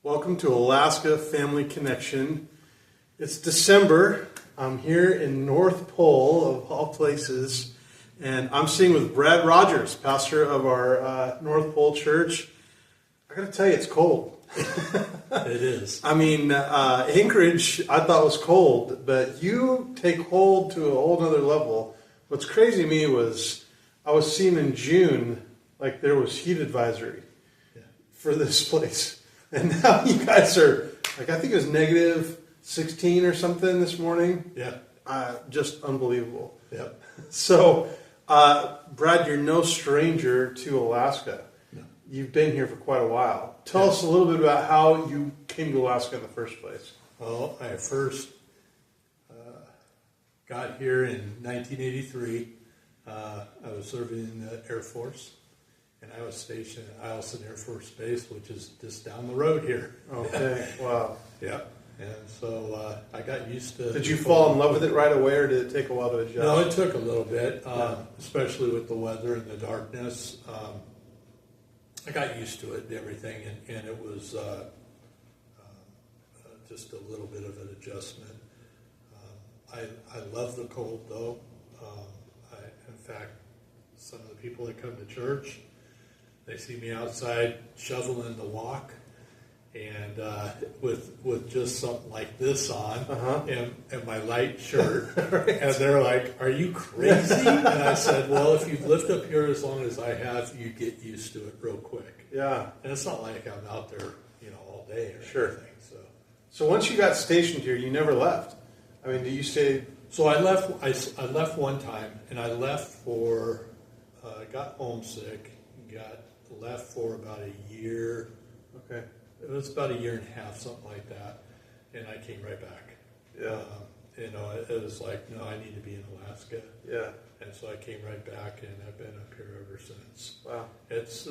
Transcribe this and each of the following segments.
Welcome to Alaska Family Connection. It's December. I'm here in Nort Pole, of all places, and I'm sitting with Brad Rogers, pastor of our Nort Pole Church. I got to tell you, it's cold. It is. I mean, Anchorage I thought was cold, but you take hold to a whole nother level. What's crazy to me was I was seeing in June, like there was heat advisory for this place. And now you guys are, like, I think it was negative 16 or something this morning. Yeah. Just unbelievable. Yep. So, Brad, you're no stranger to Alaska. No. You've been here for quite a while. Tell us a little bit about how you came to Alaska in the first place. Well, I first got here in 1983. I was serving in the Air Force. And I was stationed at Eielson Air Force Base, which is just down the road here. Okay, wow. Yeah. And so I got used to... Did you fall in love with it right away, or did it take a while to adjust? No, it took a little bit, especially with the weather and the darkness. I got used to it and everything, and it was just a little bit of an adjustment. I love the cold, though. In fact, some of the people that come to church, they see me outside shoveling the walk, and with just something like this on, and my light shirt, right. And they're like, "Are you crazy?" And I said, "Well, if you've lived up here as long as I have, you get used to it real quick." Yeah, and it's not like I'm out there, all day or anything. So once you got stationed here, you never left. I mean, do you stay? So I left. I left one time, and I left for. I got homesick. Left for about a year. Okay. It was about a year and a half, something like that, and I came right back. Yeah. It was like, no, I need to be in Alaska. Yeah. And so I came right back, and I've been up here ever since. Wow. It's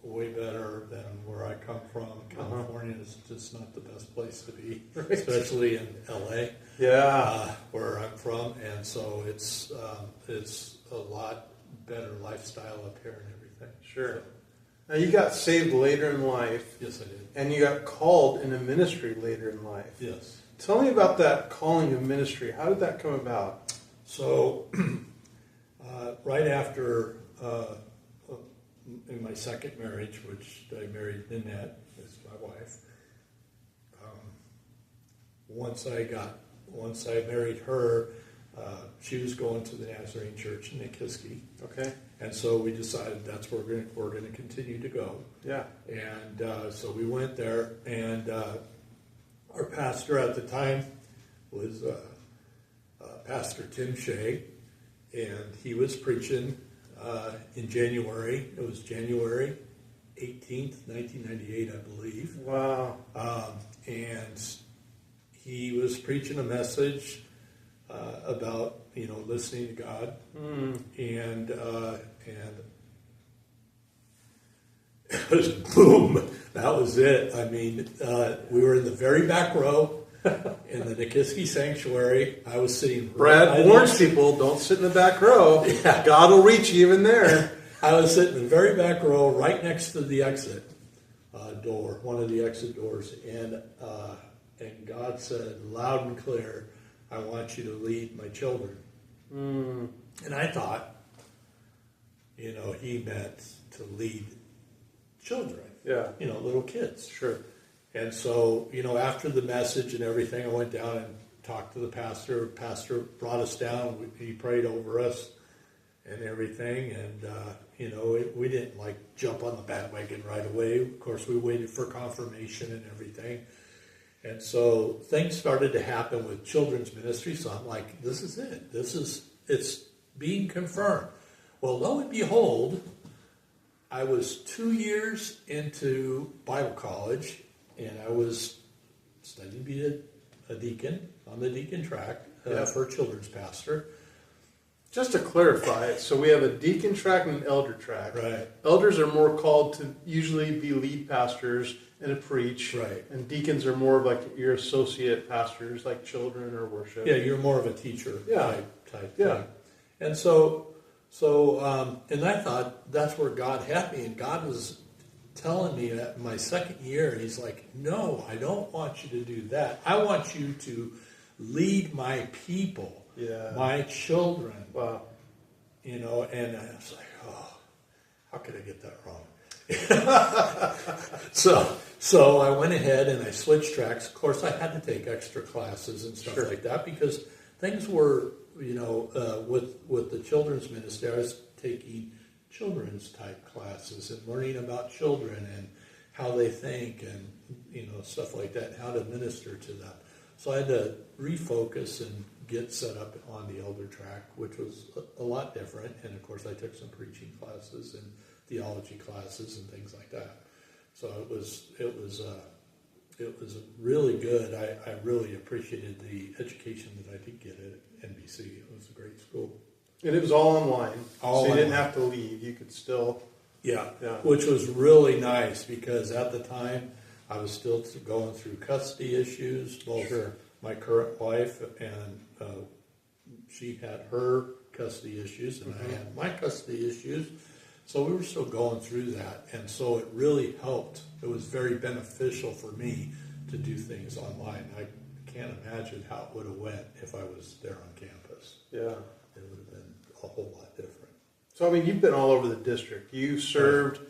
way better than where I come from. California is just not the best place to be, right. Especially in LA. Yeah. Where I'm from, and so it's a lot better lifestyle up here and everything. Sure. So. Now, you got saved later in life. Yes, I did. And you got called in a ministry later in life. Yes. Tell me about that calling of ministry. How did that come about? So, right after in my second marriage, which I married Nanette, as my wife, once I married her, she was going to the Nazarene Church in Nikiski. Okay. And so we decided that's where we're going to continue to go. Yeah. And so we went there, and our pastor at the time was Pastor Tim Shea, and he was preaching in January. It was January 18th, 1998, I believe. Wow. And he was preaching a message about listening to God, and it was boom. That was it. I mean, we were in the very back row in the Nikiski Sanctuary. I was sitting. Brad warns people, don't sit in the back row. Yeah. God will reach you even there. I was sitting in the very back row, right next to the exit door, one of the exit doors, and God said loud and clear, "I want you to lead my children." And I thought, he meant to lead children. Yeah. Little kids. Sure. And so, after the message and everything, I went down and talked to the pastor. Pastor brought us down. He prayed over us and everything. And, we didn't jump on the bandwagon right away. Of course, we waited for confirmation and everything. And so things started to happen with children's ministry. So I'm like, this is it. It's being confirmed. Well, lo and behold, I was 2 years into Bible college, and I was studying to be a deacon on the deacon track for a children's pastor. Just to clarify, so we have a deacon track and an elder track. Right. Elders are more called to usually be lead pastors and to preach. Right. And deacons are more of like your associate pastors, like children or worship. Yeah, you're more of a teacher type Yeah. thing. And so So, and I thought that's where God had me, and God was telling me that in my second year, and he's like, no, I don't want you to do that. I want you to lead my people, my children. Wow. You know, and I was like, oh, how could I get that wrong? So I went ahead and I switched tracks. Of course, I had to take extra classes and stuff like that because things were, you know, with the children's ministry, I was taking children's type classes and learning about children and how they think and, you know, stuff like that, and how to minister to them. So I had to refocus and get set up on the elder track, which was a lot different. And of course, I took some preaching classes and theology classes and things like that. So it was really good. I really appreciated the education that I did get at NBC. It was a great school. And it was all online, so you didn't have to leave. You could still... Yeah, which was really nice because at the time I was still going through custody issues. Both my current wife and she had her custody issues, and I had my custody issues. So we were still going through that, and so it really helped. It was very beneficial for me to do things online. I can't imagine how it would have went if I was there on campus. Yeah. It would have been a whole lot different. So, I mean, you've been all over the district. You served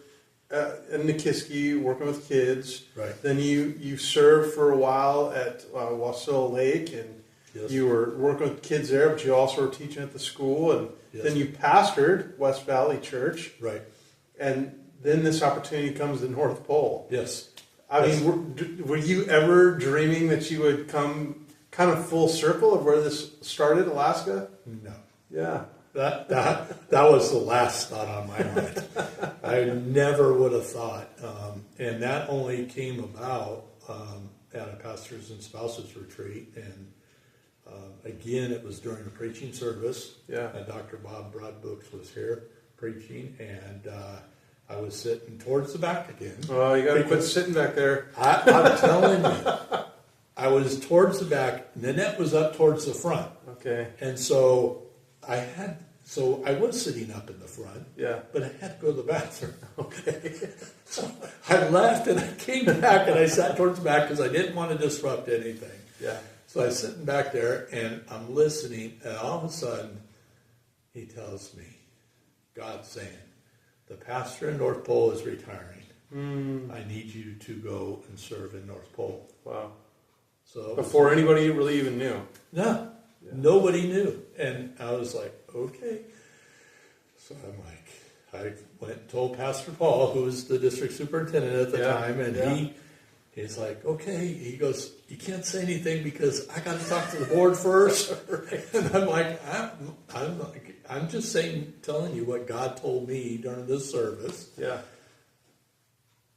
in Nikiski, working with kids. Right. Then you served for a while at Wasilla Lake, and you were working with kids there, but you also were teaching at the school. And then you pastored West Valley Church. Right. And then this opportunity comes to North Pole. Yes. I mean, were you ever dreaming that you would come kind of full circle of where this started, Alaska? No. Yeah. That was the last thought on my mind. I never would have thought. And that only came about at a pastors and spouses retreat. And again, it was during a preaching service. Yeah. And Dr. Bob Broadbooks was here preaching. And I was sitting towards the back again. Oh, you got to quit sitting back there. I'm telling you. I was towards the back. Nanette was up towards the front. Okay. And so I was sitting up in the front, but I had to go to the bathroom. Okay, so I left and I came back and I sat towards the back because I didn't want to disrupt anything. Yeah. So I was sitting back there and I'm listening, and all of a sudden he tells me, God's saying, the pastor in North Pole is retiring. I need you to go and serve in North Pole. Wow. So before anybody really even knew. No. Yeah. Nobody knew. And I was like, okay. So I'm like, I went and told Pastor Paul, who was the district superintendent at the time, and he's like, okay. He goes, you can't say anything because I got to talk to the board first. And I'm like, I'm just telling you what God told me during this service. Yeah.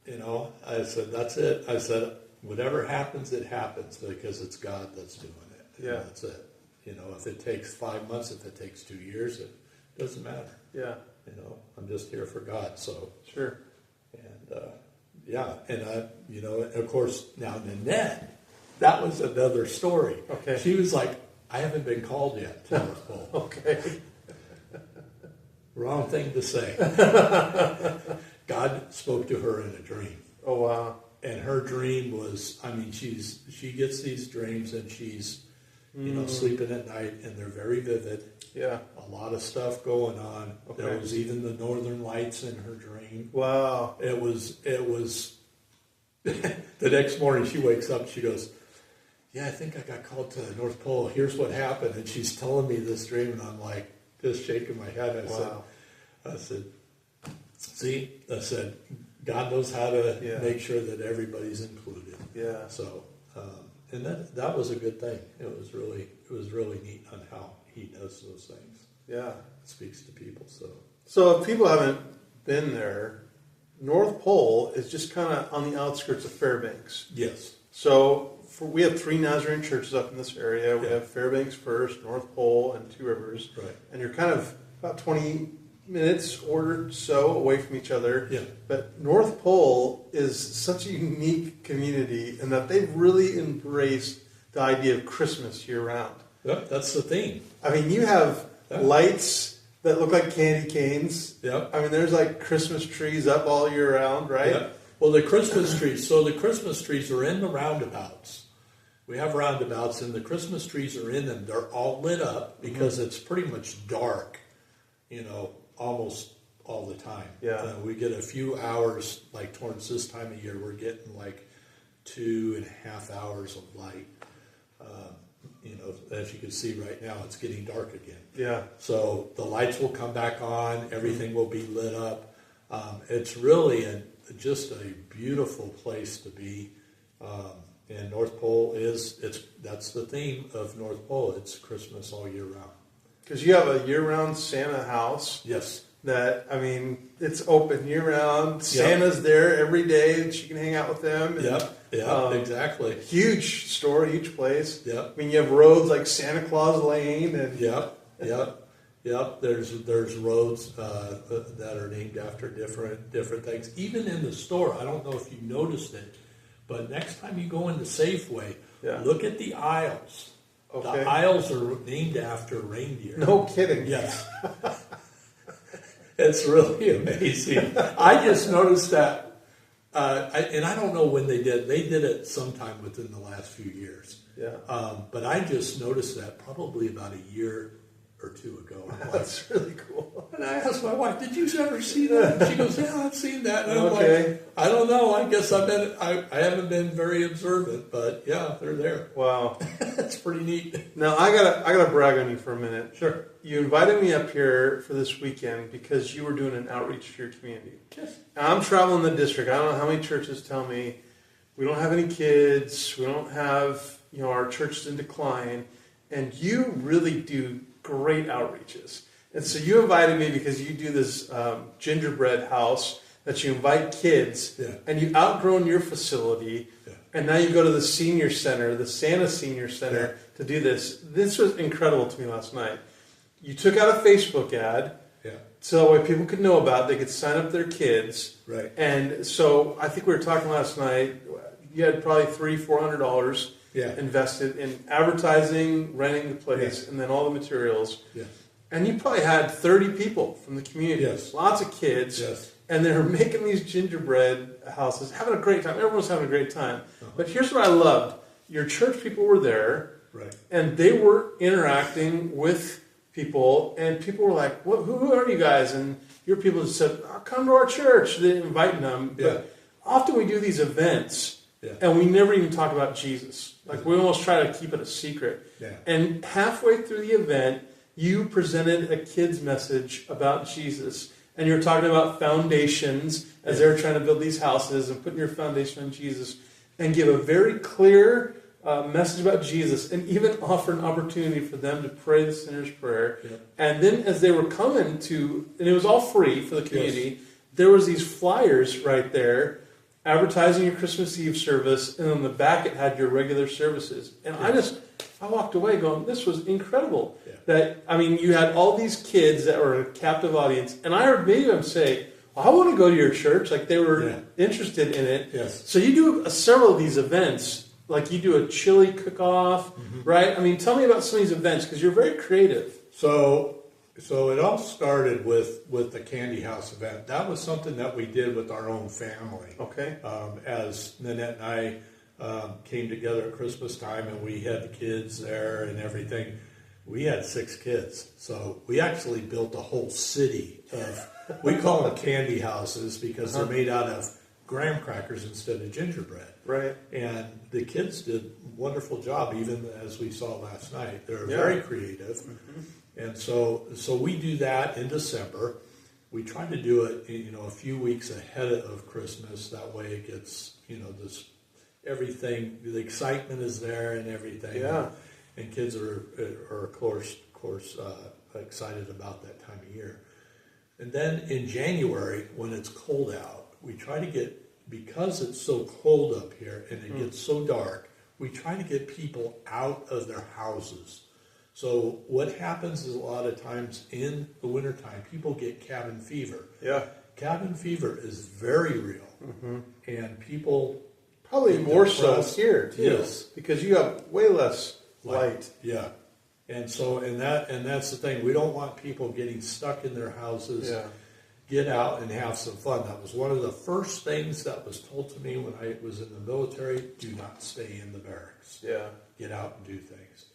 You know, I said, that's it. I said, whatever happens, it happens because it's God that's doing it. Yeah. That's it. You know, if it takes 5 months, if it takes 2 years, it doesn't matter. Yeah. You know, I'm just here for God, so. Sure. And, and you know, of course, now Nanette, that was another story. Okay. She was like, I haven't been called yet to North Pole. Okay. Wrong thing to say. God spoke to her in a dream. Oh, wow. And her dream was, I mean, she gets these dreams and she's, you know, sleeping at night, and they're very vivid. Yeah. A lot of stuff going on. Okay. There was even the northern lights in her dream. Wow. It was the next morning she wakes up, she goes, yeah, I think I got called to the North Pole. Here's what happened. And she's telling me this dream, and I'm like, just shaking my head. I said, see, God knows how to make sure that everybody's included. Yeah. So, and that was a good thing. It was really neat on how he does those things. Yeah. It speaks to people. So if people haven't been there, North Pole is just kind of on the outskirts of Fairbanks. Yes. So we have 3 Nazarene churches up in this area. We have Fairbanks first, North Pole, and Two Rivers. Right. And you're kind of about 20 minutes or so away from each other. Yeah. But North Pole is such a unique community in that they've really embraced the idea of Christmas year round. Yep, that's the theme. I mean, you have lights that look like candy canes. Yep. I mean, there's like Christmas trees up all year round, right? Yep. Well, the Christmas trees. So the Christmas trees are in the roundabouts. We have roundabouts, and the Christmas trees are in them. They're all lit up because it's pretty much dark, almost all the time. Yeah. We get a few hours, like towards this time of year, we're getting like 2.5 hours of light. As you can see right now, it's getting dark again. Yeah. So the lights will come back on. Everything will be lit up. It's really just a beautiful place to be. And North Pole that's the theme of North Pole. It's Christmas all year round. Because you have a year-round Santa house. Yes. That, I mean, it's open year-round. Santa's there every day, and she can hang out with them. And, exactly. Huge store, huge place. Yep. I mean, you have roads like Santa Claus Lane. And Yep. There's roads that are named after different things. Even in the store, I don't know if you noticed it, but next time you go into Safeway, look at the aisles. Okay. The aisles are named after reindeer. No kidding. Yes. It's really amazing. I just noticed that, and I don't know when they did. They did it sometime within the last few years. Yeah. But I just noticed that probably about a year or two ago. That's really cool. And I asked my wife, "Did you ever see that?" And she goes, "Yeah, I've seen that." And I'm Okay. like, "I don't know. I guess I haven't been very observant, but yeah, they're there." Wow. That's pretty neat. Now, I gotta brag on you for a minute. Sure. You invited me up here for this weekend because you were doing an outreach to your community. Yes. And I'm traveling the district. I don't know how many churches tell me we don't have any kids. We don't have, our church is in decline. And you really do great outreaches. And so you invited me because you do this gingerbread house that you invite kids. Yeah. And you've outgrown your facility. Yeah. And now you go to the senior center, the Santa Senior Center, to do this. This was incredible to me last night. You took out a Facebook ad, so that way people could know about it. They could sign up their kids. Right. And so I think we were talking last night, you had probably $300-400 invested in advertising, renting the place, and then all the materials. Yeah. And you probably had 30 people from the community, lots of kids. Yes. And they were making these gingerbread houses, having a great time. Everyone's having a great time. But here's what I loved. Your church people were there, and they were interacting with people, and people were like, who are you guys? And your people just said, come to our church. They're inviting them. But often we do these events, and we never even talk about Jesus. Like, we almost try to keep it a secret. Yeah. And halfway through the event, you presented a kid's message about Jesus. And you were talking about foundations as they were trying to build these houses and putting your foundation on Jesus, and give a very clear message about Jesus, and even offer an opportunity for them to pray the sinner's prayer. Yeah. And then as they were coming to, and it was all free for the community, there was these flyers right there advertising your Christmas Eve service, and on the back it had your regular services. And I walked away going, this was incredible. Yeah. That, I mean, you had all these kids that were a captive audience, and I heard many of them say, I want to go to your church. Like, they were interested in it. Yes. So you do several of these events. Like, you do a chili cook-off, right? I mean, tell me about some of these events, because you're very creative. So it all started with the Candy House event. That was something that we did with our own family. Okay. As Nanette and I came together at Christmas time, and we had the kids there and everything. We had 6 kids. So we actually built a whole city of, we call them candy houses because they're made out of graham crackers instead of gingerbread. Right. And the kids did a wonderful job, even as we saw last night. They're very creative. And so we do that in December. We try to do it, a few weeks ahead of Christmas. That way it gets, this everything, the excitement is there and everything. Yeah. And kids are of course excited about that time of year. And then in January, when it's cold out, we try to get, because it's so cold up here and it gets so dark, we try to get people out of their houses. So what happens is, a lot of times in the wintertime, people get cabin fever. Yeah. Cabin fever is very real. And people... Probably more so here, too. Yes. Because you have way less light. Yeah. And so, and that's the thing. We don't want people getting stuck in their houses. Yeah. Get out and have some fun. That was one of the first things that was told to me when I was in the military. Do not stay in the barracks. Yeah. Get out and do things.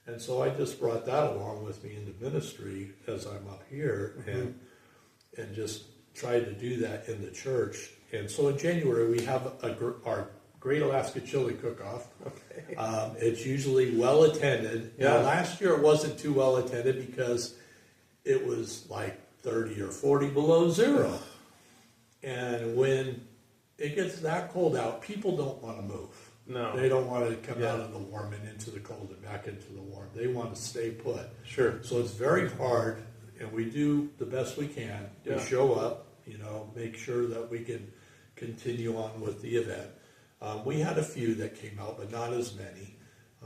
And so I just brought that along with me into ministry as I'm up here, and just tried to do that in the church. And so in January we have our Great Alaska Chili Cook-Off. Okay. It's usually well attended. Yeah. Now, last year it wasn't too well attended because it was like 30 or 40 below zero. And when it gets that cold out, people don't want to move. No. They don't want to come out of the warm and into the cold and back into the warm. They want to stay put. Sure. So it's very hard, and we do the best we can. Yeah. We show up, make sure that we can continue on with the event. We had a few that came out, but not as many.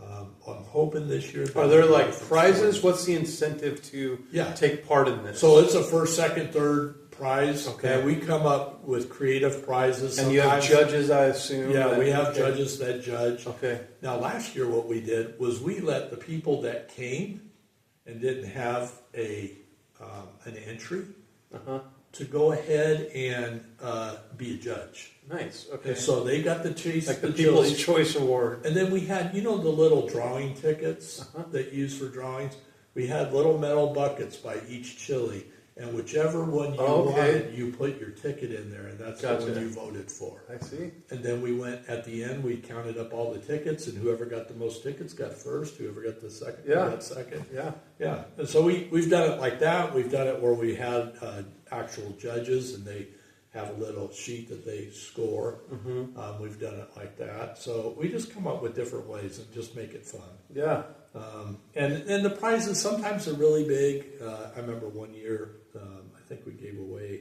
I'm hoping this year. Are there like prizes? What's the incentive to take part in this? So it's a first, second, third prize. Okay. And we come up with creative prizes. And you have judges, I assume? Yeah, we have judges that judge. Okay. Now, last year what we did was we let the people that came and didn't have an entry to go ahead and be a judge. Nice. Okay. And so they got to taste like the chili. People's Choice Award. And then we had, the little drawing tickets that you use for drawings. We had little metal buckets by each chili, and whichever one you wanted, you put your ticket in there, and that's the one you voted for. I see. And then we went at the end. We counted up all the tickets, and whoever got the most tickets got first. Whoever got the second got second. Yeah. Yeah. And so we've done it like that. We've done it where we had actual judges, and they have a little sheet that they score. We've done it like that. So we just come up with different ways and just make it fun. Yeah. And the prizes sometimes are really big. I remember one year, I think we gave away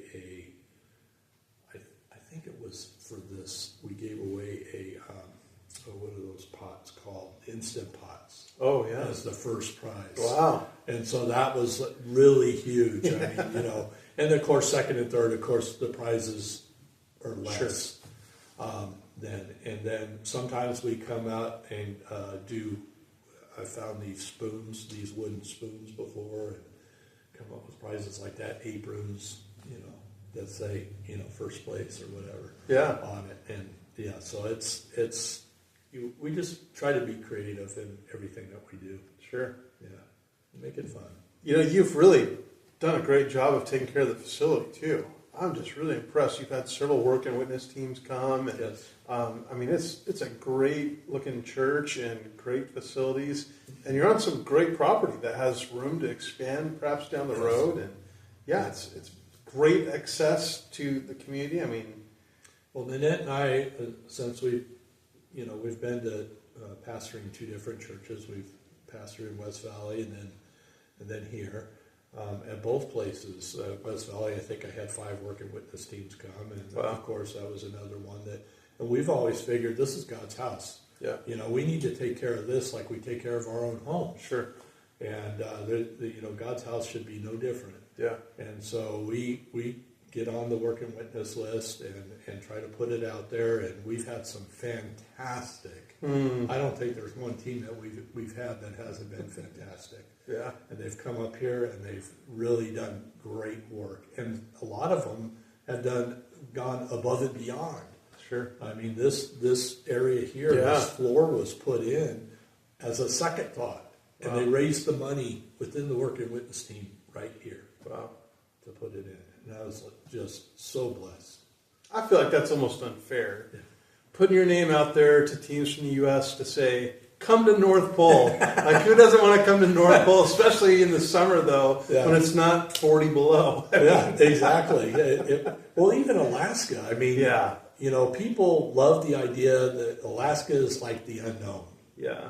I think it was for this, we gave away what are those pots called? Instant pots. Oh, yeah. As the first prize. Wow. And so that was really huge. I mean, and of course, second and third, of course, the prizes are less. Then sometimes we come out and I found these spoons, these wooden spoons before, and come up with prizes like that, aprons, that say, first place or whatever on it. And so we just try to be creative in everything that we do. Sure. Yeah. Make it fun. You've really done a great job of taking care of the facility too. I'm just really impressed. You've had several work and witness teams come, and it's a great looking church and great facilities, and you're on some great property that has room to expand perhaps down the road, and it's great access to the community. I mean, well, Nanette and I, since we've been to pastoring two different churches. We've pastored in West Valley and then here. At both places, West Valley, I think I had 5 working witness teams come, and of course that was another one and we've always figured this is God's house. Yeah. We need to take care of this like we take care of our own home. Sure. And God's house should be no different. Yeah. And so we get on the working witness list and try to put it out there, and we've had some fantastic. I don't think there's one team that we've had that hasn't been fantastic. Yeah. And they've come up here and they've really done great work, and a lot of them have gone above and beyond. Sure. I mean, this area here, this floor was put in as a second thought, and they raised the money within the working witness team right here. Wow. To put it in, and I was just so blessed. I feel like that's almost unfair. Yeah. Putting your name out there to teams from the U.S. to say, come to North Pole. Like, who doesn't want to come to North Pole, especially in the summer, though, when it's not 40 below? Yeah, exactly. Well, even Alaska, I mean, people love the idea that Alaska is like the unknown. Yeah.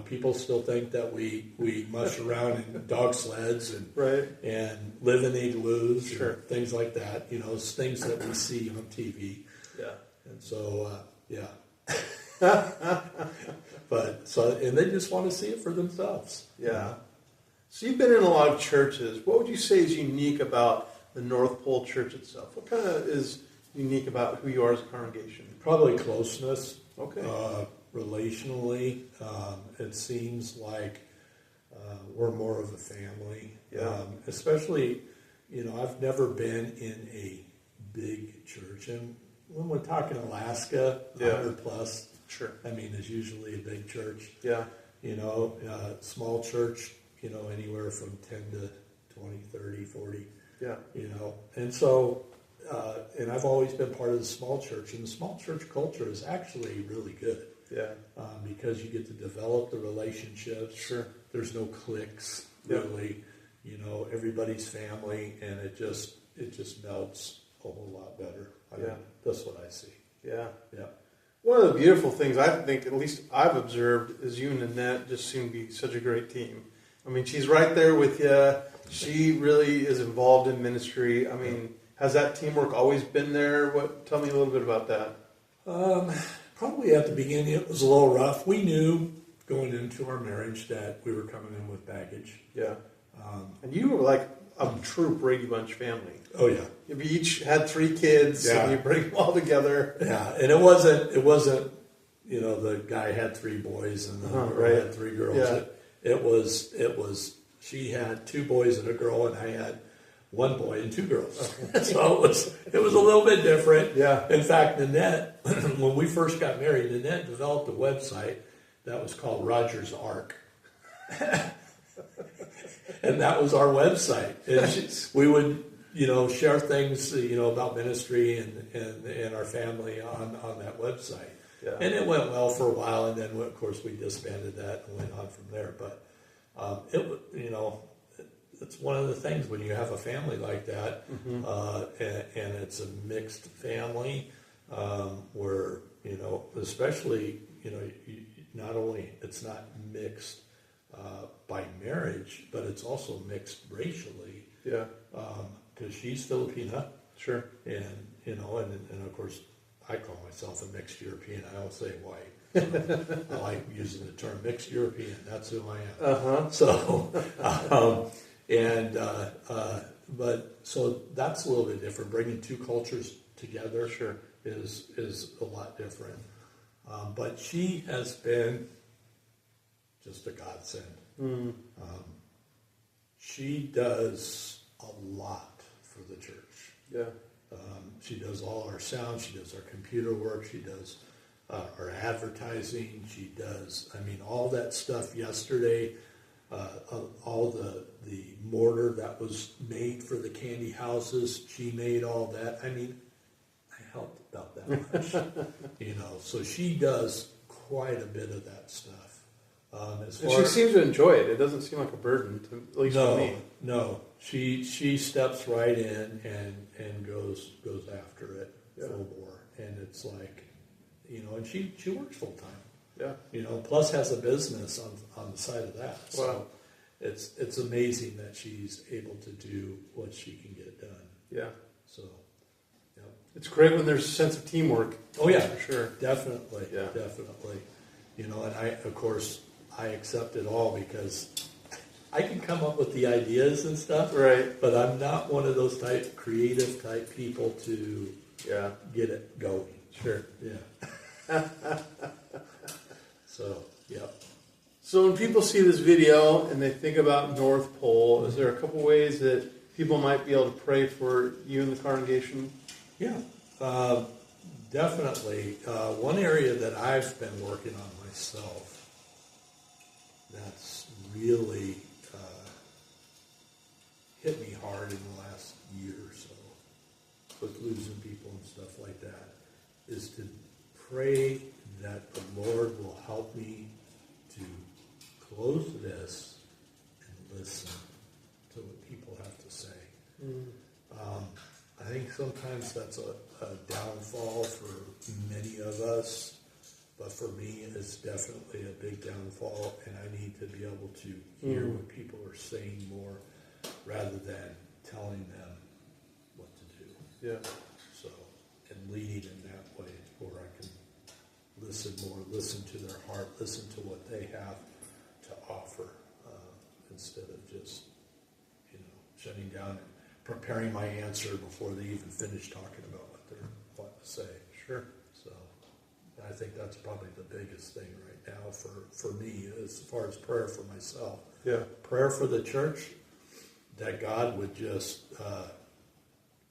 People still think that we mush around in dog sleds and live in igloos, things like that. Things that we see on TV. Yeah. And so, and they just want to see it for themselves. Yeah. So you've been in a lot of churches. What would you say is unique about the North Pole Church itself? What kind of is unique about who you are as a congregation? Probably closeness. Okay. Relationally, it seems like we're more of a family. Yeah. Especially, I've never been in a big church. And when we're talking Alaska, 100 plus, sure. I mean, is usually a big church. Yeah. Small church, anywhere from 10 to 20, 30, 40. Yeah. And so, and I've always been part of the small church, and the small church culture is actually really good. Yeah. Because you get to develop the relationships. Sure. There's no cliques, Yep. really. Everybody's family, and it just melts a whole lot better. That's what I see. Yeah. Yeah. One of the beautiful things I think, at least I've observed, is you and Annette just seem to be such a great team. I mean, she's right there with you. She really is involved in ministry. I mean, has that teamwork always been there? Tell me a little bit about that. Probably at the beginning it was a little rough. We knew going into our marriage that we were coming in with baggage. Yeah. And you were like a true Brady Bunch family. Oh yeah. You each had 3 kids, and you bring them all together. Yeah, and it wasn't. The guy had 3 boys and the girl had 3 girls. Yeah. It was. She had 2 boys and a girl, and I had 1 boy and 2 girls. So it was a little bit different. Yeah. In fact, Nanette, when we first got married, Nanette developed a website that was called Roger's Ark. And that was our website. And we would, share things, about ministry and our family on that website. Yeah. And it went well for a while, and then, of course, we disbanded that and went on from there. But, it's one of the things when you have a family like that, and it's a mixed family, where, especially, not only it's not mixed by marriage, but it's also mixed racially. Yeah. Because she's Filipina. Sure. And, and of course, I call myself a mixed European. I don't say white. So I like using the term mixed European. That's who I am. Uh-huh. So, but so that's a little bit different. Bringing 2 cultures together is a lot different. But she has been just a godsend. Mm. She does a lot for the church. Yeah. She does all our sound. She does our computer work. She does our advertising. She does, all that stuff yesterday. All the mortar that was made for the candy houses. She made all that. I helped about that much. So she does quite a bit of that stuff. And she seems to enjoy it. It doesn't seem like a burden, at least to me. No. She steps right in and goes after it full bore. And it's like, and she works full time. Yeah. Plus has a business on the side of that. So wow. It's amazing that she's able to do what she can get done. Yeah. So, yeah. It's great when there's a sense of teamwork. Oh yeah, for sure. Definitely. Yeah. Definitely. And I accept it all because I can come up with the ideas and stuff. Right. But I'm not one of those creative type people to get it going. Sure. Yeah. So, yeah. So when people see this video and they think about North Pole, is there a couple ways that people might be able to pray for you and the congregation? Yeah, definitely. One area that I've been working on myself that's really hit me hard in the last year or so with losing people and stuff like that is to pray that the Lord will help me to close this and listen to what people have to say. I think sometimes that's a downfall for many of us, but for me it's definitely a big downfall, and I need to be able to hear what people are saying more rather than telling them what to do. Yeah. So, and leading in that way where I can listen more, listen to their heart, listen to what they have to offer, instead of just, shutting down and preparing my answer before they even finish talking about what they're wanting to say. Sure. So, I think that's probably the biggest thing right now for me as far as prayer for myself. Yeah. Prayer for the church, that God would just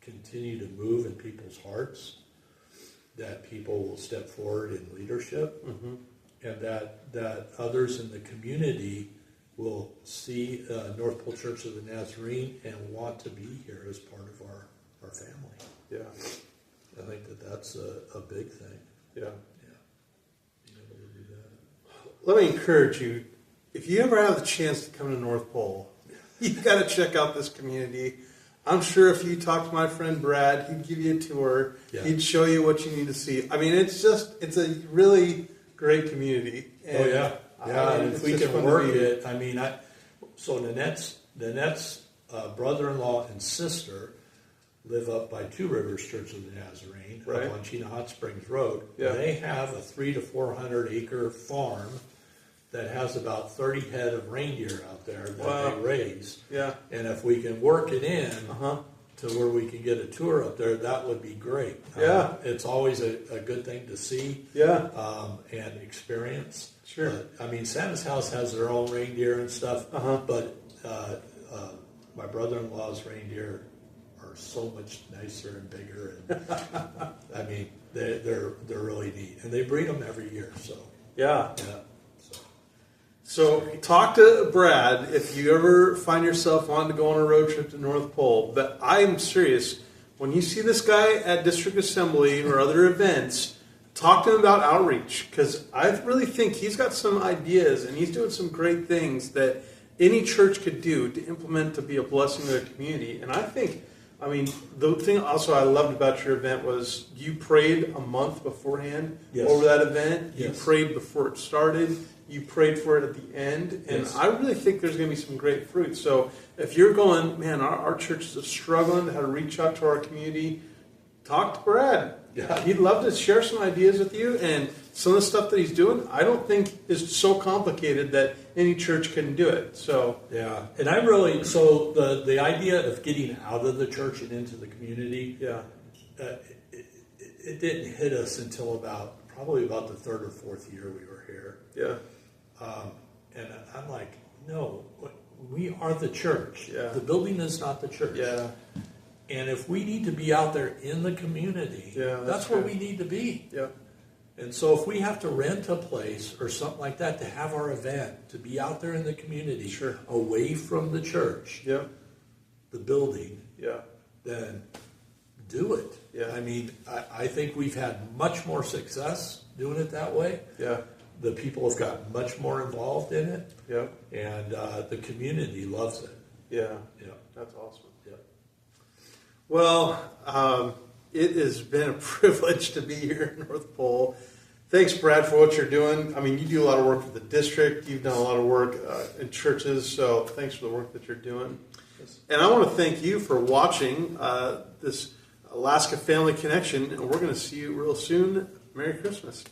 continue to move in people's hearts, that people will step forward in leadership, and that others in the community will see North Pole Church of the Nazarene and want to be here as part of our family. Yeah. I think that's a big thing. Yeah. Being able to do that. Let me encourage you, if you ever have the chance to come to North Pole, you've got to check out this community. I'm sure if you talk to my friend Brad, he'd give you a tour. Yeah. He'd show you what you need to see. I mean, it's a really great community. And, Yeah, and it's if we just can fun to work be. it, I mean, so Nanette's brother-in-law and sister live up by Two Rivers Church of the Nazarene, Right. up on Chena Hot Springs Road. Yeah. They have a 300 to 400 acre farm that has about 30 head of reindeer out there that Wow. they raise. Yeah. And if we can work it in Uh-huh. to where we can get a tour up there, that would be great. Yeah. It's always a good thing to see Yeah. and experience. Sure. I mean, Santa's house has their own reindeer and stuff, Uh-huh. but my brother-in-law's reindeer are so much nicer and bigger, and I mean, they're really neat, and they breed them every year. So Yeah. yeah. So talk to Brad if you ever find yourself wanting to go on a road trip to North Pole. But I'm serious. When you see this guy at District Assembly or other events, talk to him about outreach, because I really think he's got some ideas and he's doing some great things that any church could do to implement to be a blessing to their community. And I think, I mean, the thing also I loved about your event was you prayed a month beforehand Yes. over that event. You Yes. prayed before it started. You prayed for it at the end. And Yes. I really think there's going to be some great fruit. So if you're going, man, our church is struggling how to reach out to our community, talk to Brad. Yeah. He'd love to share some ideas with you. And some of the stuff that he's doing, I don't think is so complicated that any church can do it. So, Yeah, and I really, so the idea of getting out of the church and into the community, yeah. It didn't hit us until probably about the third or fourth year we were here. Yeah. And I'm like, no, we are the church. Yeah. The building is not the church. Yeah. And if we need to be out there in the community, Yeah, that's where we need to be. Yeah. And so if we have to rent a place or something like that to have our event, to be out there in the community, Sure. away from the church, Yeah. the building, Yeah. then do it. Yeah. I mean, I think we've had much more success doing it that way. Yeah. The people have gotten much more involved in it, Yeah. and the community loves it. Yeah. Yeah. That's awesome. Yeah. Well, it has been a privilege to be here in North Pole. Thanks, Brad, for what you're doing. I mean, you do a lot of work for the district. You've done a lot of work in churches, so thanks for the work that you're doing. And I want to thank you for watching this Alaska Family Connection, and we're going to see you real soon. Merry Christmas.